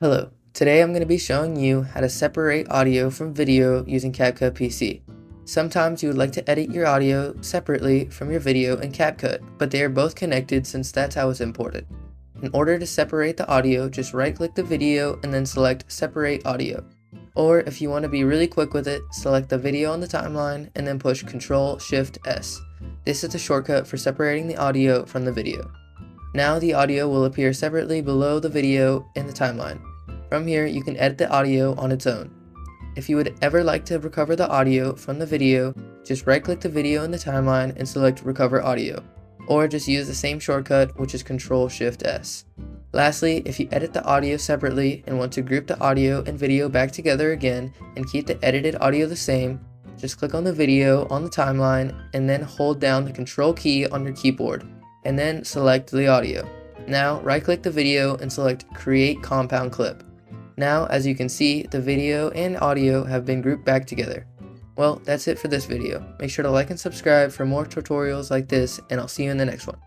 Hello, today I'm going to be showing you how to separate audio from video using CapCut PC. Sometimes you would like to edit your audio separately from your video in CapCut, but they are both connected since that's how it's imported. In order to separate the audio, just right-click the video and then select Separate Audio. Or if you want to be really quick with it, select the video on the timeline and then push Ctrl-Shift-S. This is the shortcut for separating the audio from the video. Now the audio will appear separately below the video in the timeline. From here, you can edit the audio on its own. If you would ever like to recover the audio from the video, just right-click the video in the timeline and select Recover Audio, or just use the same shortcut, which is Ctrl-Shift-S. Lastly, if you edit the audio separately and want to group the audio and video back together again and keep the edited audio the same, just click on the video on the timeline and then hold down the Control key on your keyboard, and then select the audio. Now, right-click the video and select Create Compound Clip. Now, as you can see, the video and audio have been grouped back together. Well, that's it for this video. Make sure to like and subscribe for more tutorials like this, and I'll see you in the next one.